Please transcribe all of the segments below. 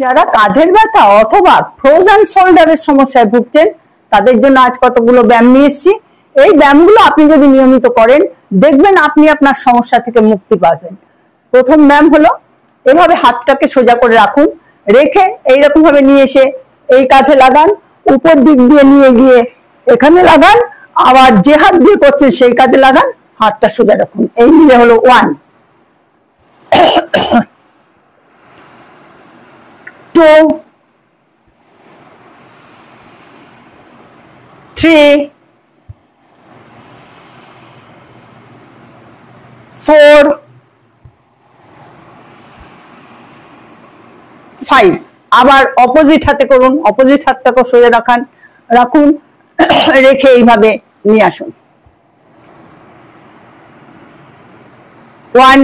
যারা কাঁধের ব্যথা অথবা ফ্রোজেন শোল্ডারের সমস্যায় ভুগছেন তাদের জন্য আজ কতগুলো ব্যায়াম নিয়ে এসেছি। এই ব্যায়ামগুলো আপনি যদি নিয়মিত করেন দেখবেন আপনি আপনার সমস্যা থেকে মুক্তি পাবেন। প্রথম ব্যায়াম হলো এভাবে হাতটাকে সোজা করে রাখুন, রেখে এইরকম ভাবে নিয়ে এসে এই কাঁধে লাগান, উপর দিক দিয়ে নিয়ে গিয়ে এখানে লাগান, আবার যে হাত দিয়ে করছেন সেই কাঁধে লাগান, হাতটা সোজা রাখুন। এই মিলে হলো 1 2 3 4 5। আবার অপোজিট হাতে করুন, অপোজিট হাতটাকে সোজা রাখুন, রেখে এইভাবে নিয়ে আসুন। 1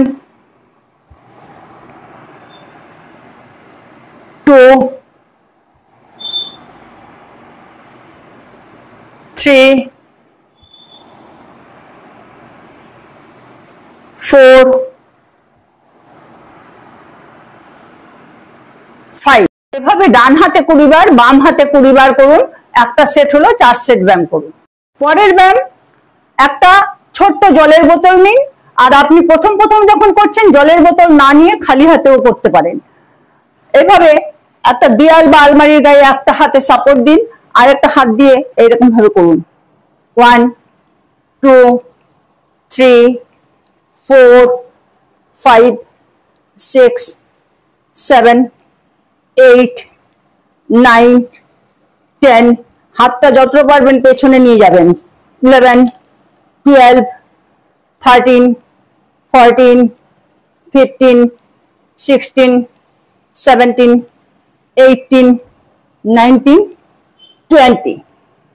2 3 4 5। এভাবে ডান হাতে 20 বার, বাম হাতে 20 বার করুন। একটা সেট হলো 4 সেট ব্যায়াম করুন। পরের ব্যায়াম, একটা ছোট্ট জলের বোতল নিন, আর আপনি প্রথম যখন করছেন জলের বোতল না নিয়ে খালি হাতেও করতে পারেন। এভাবে একটা দেয়াল বা আলমারির গায়ে একটা হাতে সাপোর্ট দিন, আর একটা হাত দিয়ে এইরকম ভাবে করুন। 1 2 3 4 5 6 7 8 9 10। হাতটা যত পারবেন পেছনে নিয়ে যাবেন। 11 12 13 14 15 16 17 18 19 20।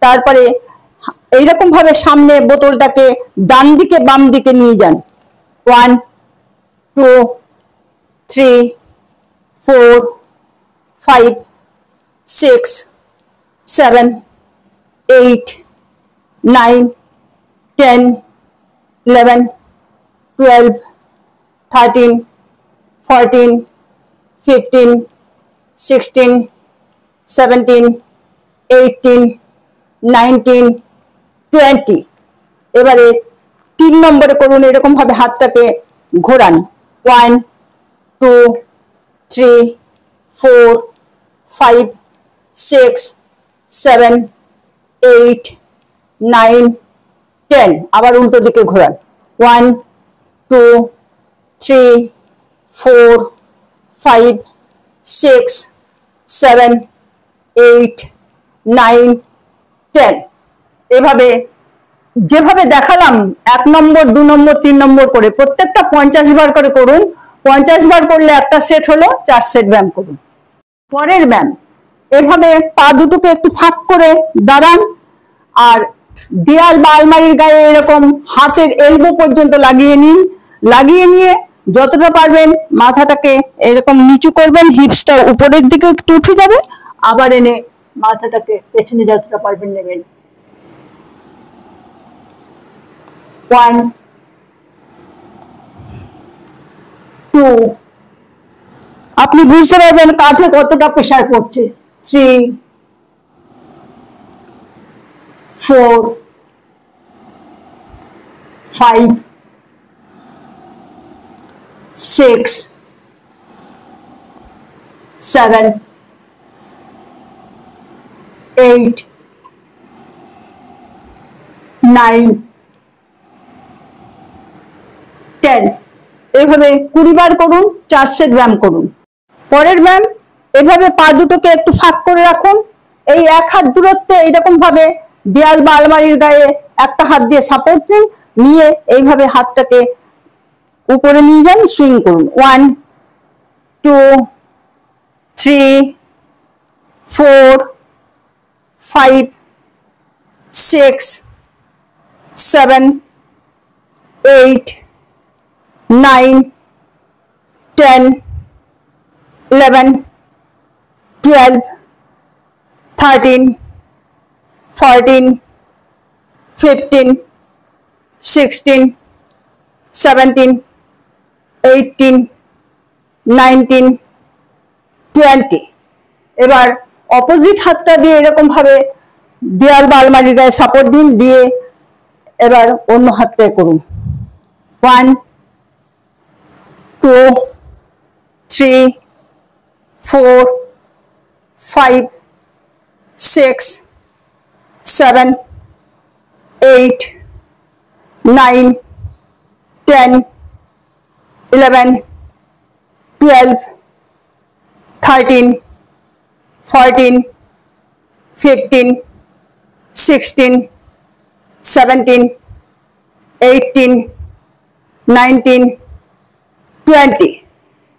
তারপরে এইরকম ভাবে সামনে বোতলটাকে ডান দিকে বাম দিকে নিয়ে যান। 1 2 3 4 5 6 7 8 9 10 11 12 13 14 15 16 17 18 19 20। এবারে 3 নম্বরে করুন, এরকম ভাবে হাতটাকে ঘোরান। 1 2 3 4 5 6 7 8 9 10। আবার উল্টো দিকে ঘোরান। 1 2 3 4 5 6 7 8 9 10। এভাবে যেভাবে দেখালাম 1 নম্বর 2 নম্বর 3 নম্বর করে প্রত্যেকটা 50 বার করে করুন। 50 বার করলে একটা সেট হলো 4 সেট ব্যায়াম করুন। পরের ব্যায়াম, এভাবে পা দুটোকে একটু ফাঁক করে দাঁড়ান, আর দেয়াল বা আলমারির গায়ে এরকম হাতের এলবো পর্যন্ত লাগিয়ে নিন। লাগিয়ে নিয়ে যতটা পারবেন মাথাটাকে এরকম নিচু করবেন, হিপসটা উপরের দিকে একটু উঠে যাবে, আবার এনে মাথাটাকে পেছনে যতটা পারবেন নেবেন। 1 2। আপনি বুঝতে পারবেন কাঁধে কতটা প্রেসার পড়ছে। 3 4 5 6 7 8 9 10। এভাবে 20 বার করুন, 4 সেট ব্যায়াম করুন। পরের ব্যায়াম, এভাবে পা দুটোকে একটু ফাঁক করে রাখুন। এই 1 হাত দূরত্বে এইরকম ভাবে দেয়াল বা আলমারির গায়ে একটা হাত দিয়ে সাপোর্ট দিন, নিয়ে এইভাবে হাতটাকে উপরে নিয়ে যান, সুইং করুন। 1 2 3 4 5 6 7 8 9 10 11 12 13 14 15 16 17 18 19 20। এবার অপোজিট হাতটা দিয়ে এরকম ভাবে দেয়াল বা আলমারি গায়ে সাপোর্ট দিন, দিয়ে এবার অন্য হাতটায় করুন। 1 2 3 4 5 6 7 8 9 10 11 12 13 14 15 16 17 18 19 20।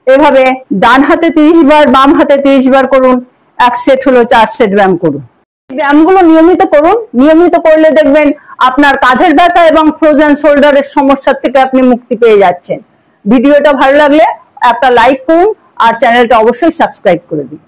এভাবে ডান হাতে 30 বার, বাম হাতে 30 বার করুন। এক সেট হলো 4 সেট ব্যায়াম করুন। ব্যায়ামগুলো নিয়মিত করুন। নিয়মিত করলে দেখবেন আপনার কাঁধের ব্যথা এবং ফ্রোজেন শোল্ডারের সমস্যা থেকে আপনি মুক্তি পেয়ে যাচ্ছেন। ভিডিওটা ভালো লাগলে একটা লাইক করুন আর চ্যানেলটা অবশ্যই সাবস্ক্রাইব করে দিন।